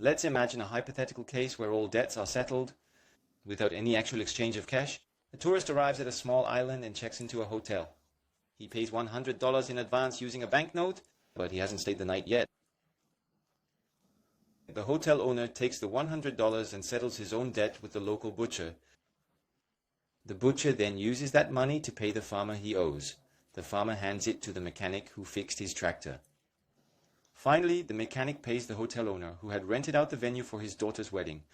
Let's imagine a hypothetical case where all debts are settled without any actual exchange of cash. A tourist arrives at a small island and checks into a hotel. He pays $100 in advance using a banknote, but he hasn't stayed the night yet. The hotel owner takes the $100 and settles his own debt with the local butcher. The butcher then uses that money to pay the farmer he owes. The farmer hands it to the mechanic who fixed his tractor. Finally, the mechanic pays the hotel owner, who had rented out the venue for his daughter's wedding.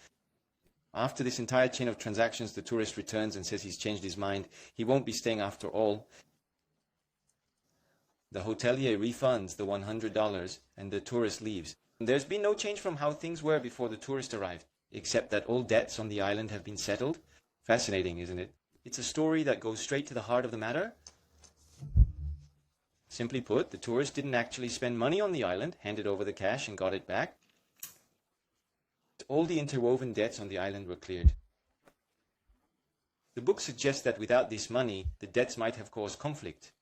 After this entire chain of transactions, the tourist returns and says he's changed his mind. He won't be staying after all. The hotelier refunds the $100 and the tourist leaves. There's been no change from how things were before the tourist arrived, except that all debts on the island have been settled. Fascinating, isn't it? It's a story that goes straight to the heart of the matter. Simply put, the tourist didn't actually spend money on the island, handed over the cash and got it back. All the interwoven debts on the island were cleared. The book suggests that without this money, the debts might have caused conflict.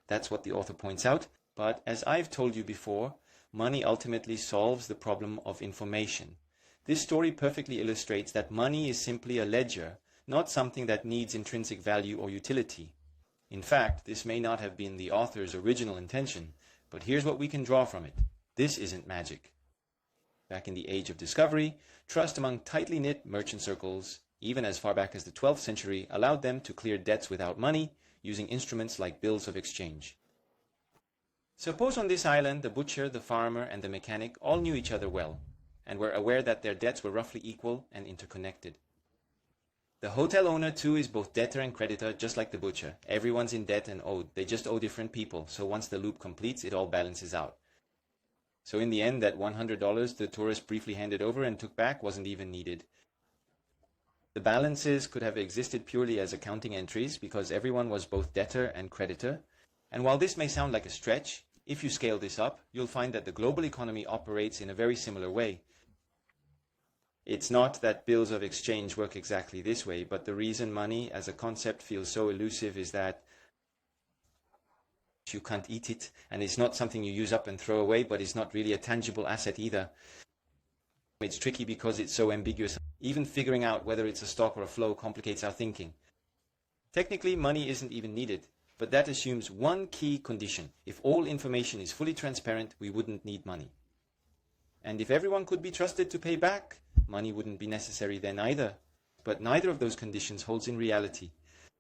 That's what the author points out, but as I've told you before, money ultimately solves the problem of information. This story perfectly illustrates that money is simply a ledger, not something that needs intrinsic value or utility. In fact, this may not have been the author's original intention, but here's what we can draw from it. This isn't magic. Back in the age of discovery, trust among tightly knit merchant circles, even as far back as the 12th century, allowed them to clear debts without money, using instruments like bills of exchange. Suppose on this island the butcher, the farmer, and the mechanic all knew each other well, and were aware that their debts were roughly equal and interconnected. The hotel owner too is both debtor and creditor, just like the butcher. Everyone's in debt and owed. They just owe different people, so once the loop completes, it all balances out. So in the end, that $100 the tourist briefly handed over and took back wasn't even needed. The balances could have existed purely as accounting entries because everyone was both debtor and creditor. And while this may sound like a stretch, if you scale this up, you'll find that the global economy operates in a very similar way. It's not that bills of exchange work exactly this way, but the reason money as a concept feels so elusive is that you can't eat it, and it's not something you use up and throw away, but it's not really a tangible asset either. It's tricky because it's so ambiguous. Even figuring out whether it's a stock or a flow complicates our thinking. Technically, money isn't even needed, but that assumes one key condition. If all information is fully transparent, we wouldn't need money. And if everyone could be trusted to pay back, money wouldn't be necessary then either. But neither of those conditions holds in reality.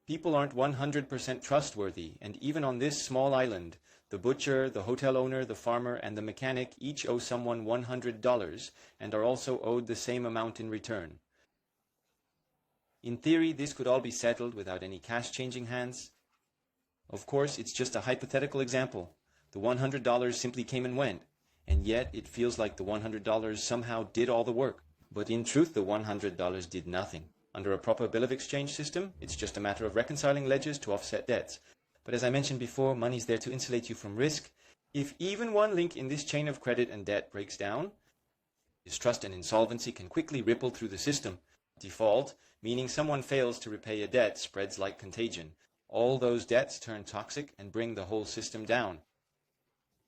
People aren't 100% trustworthy, and even on this small island, the butcher, the hotel owner, the farmer, and the mechanic each owe someone $100 and are also owed the same amount in return. In theory, this could all be settled without any cash changing hands. Of course, it's just a hypothetical example. The $100 simply came and went, and yet it feels like the $100 somehow did all the work. But in truth, the $100 did nothing. Under a proper bill of exchange system, it's just a matter of reconciling ledgers to offset debts. But as I mentioned before, money's there to insulate you from risk. If even one link in this chain of credit and debt breaks down, distrust and insolvency can quickly ripple through the system. Default, meaning someone fails to repay a debt, spreads like contagion. All those debts turn toxic and bring the whole system down.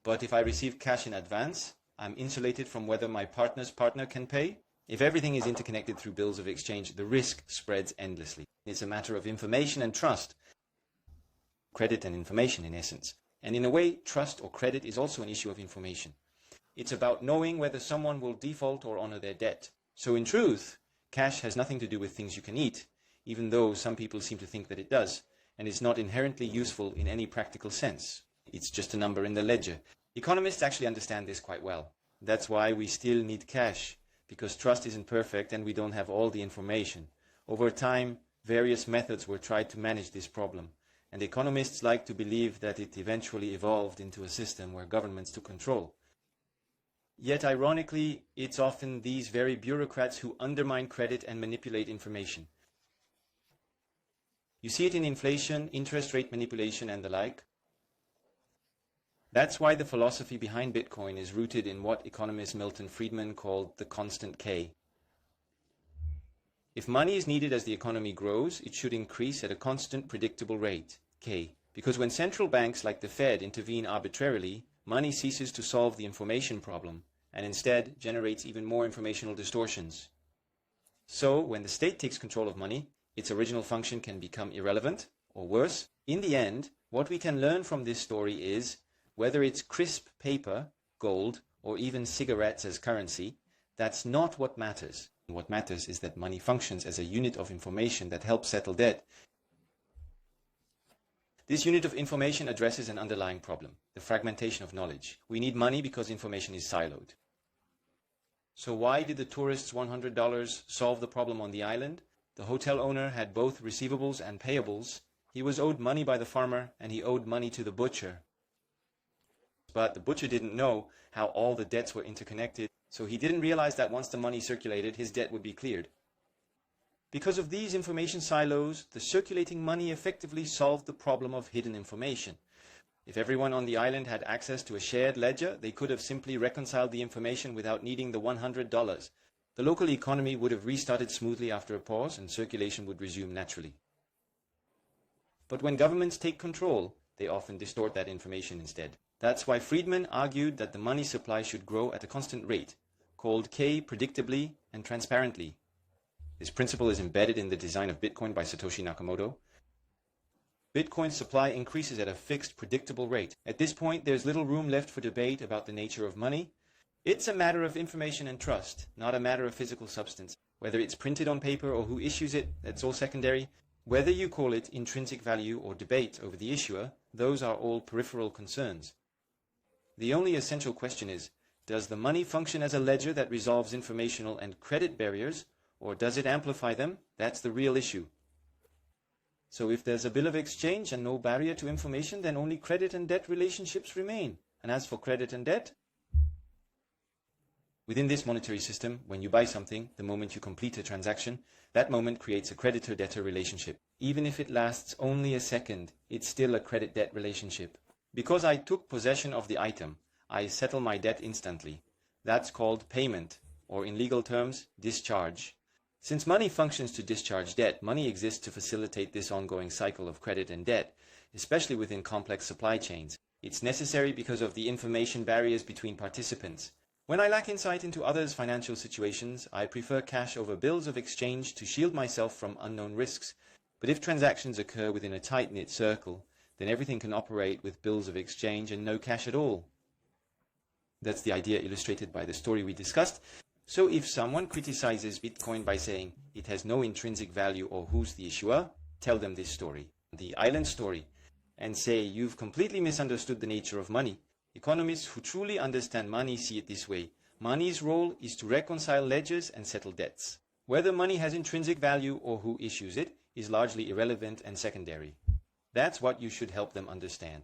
But if I receive cash in advance, I'm insulated from whether my partner's partner can pay. If everything is interconnected through bills of exchange, the risk spreads endlessly. It's a matter of information and trust. Credit and information, in essence. And in a way, trust or credit is also an issue of information. It's about knowing whether someone will default or honor their debt. So in truth, cash has nothing to do with things you can eat, even though some people seem to think that it does, and it's not inherently useful in any practical sense. It's just a number in the ledger. Economists actually understand this quite well. That's why we still need cash, because trust isn't perfect and we don't have all the information. Over time, various methods were tried to manage this problem, and economists like to believe that it eventually evolved into a system where governments took control. Yet ironically, it's often these very bureaucrats who undermine credit and manipulate information. You see it in inflation, interest rate manipulation, and the like. That's why the philosophy behind Bitcoin is rooted in what economist Milton Friedman called the constant K. If money is needed as the economy grows, it should increase at a constant, predictable rate, K. Because when central banks like the Fed intervene arbitrarily, money ceases to solve the information problem, and instead generates even more informational distortions. So, when the state takes control of money, its original function can become irrelevant, or worse. In the end, what we can learn from this story is, whether it's crisp paper, gold, or even cigarettes as currency, that's not what matters. What matters is that money functions as a unit of information that helps settle debt. This unit of information addresses an underlying problem, the fragmentation of knowledge. We need money because information is siloed. So why did the tourists' $100 solve the problem on the island? The hotel owner had both receivables and payables. He was owed money by the farmer, and he owed money to the butcher. But the butcher didn't know how all the debts were interconnected, so he didn't realize that once the money circulated, his debt would be cleared. Because of these information silos, the circulating money effectively solved the problem of hidden information. If everyone on the island had access to a shared ledger, they could have simply reconciled the information without needing the $100. The local economy would have restarted smoothly after a pause, and circulation would resume naturally. But when governments take control, they often distort that information instead. That's why Friedman argued that the money supply should grow at a constant rate, called K predictably and transparently. This principle is embedded in the design of Bitcoin by Satoshi Nakamoto. Bitcoin's supply increases at a fixed, predictable rate. At this point, there's little room left for debate about the nature of money. It's a matter of information and trust, not a matter of physical substance. Whether it's printed on paper or who issues it, that's all secondary. Whether you call it intrinsic value or debate over the issuer, those are all peripheral concerns. The only essential question is, does the money function as a ledger that resolves informational and credit barriers, or does it amplify them? That's the real issue. So if there's a bill of exchange and no barrier to information, then only credit and debt relationships remain. And as for credit and debt, within this monetary system, when you buy something, the moment you complete a transaction, that moment creates a creditor-debtor relationship. Even if it lasts only a second, it's still a credit-debt relationship. Because I took possession of the item, I settle my debt instantly. That's called payment, or in legal terms, discharge. Since money functions to discharge debt, money exists to facilitate this ongoing cycle of credit and debt, especially within complex supply chains. It's necessary because of the information barriers between participants. When I lack insight into others' financial situations, I prefer cash over bills of exchange to shield myself from unknown risks. But if transactions occur within a tight-knit circle, then everything can operate with bills of exchange and no cash at all. That's the idea illustrated by the story we discussed. So if someone criticizes Bitcoin by saying it has no intrinsic value or who's the issuer, tell them this story, the island story, and say you've completely misunderstood the nature of money. Economists who truly understand money see it this way. Money's role is to reconcile ledgers and settle debts. Whether money has intrinsic value or who issues it is largely irrelevant and secondary. That's what you should help them understand.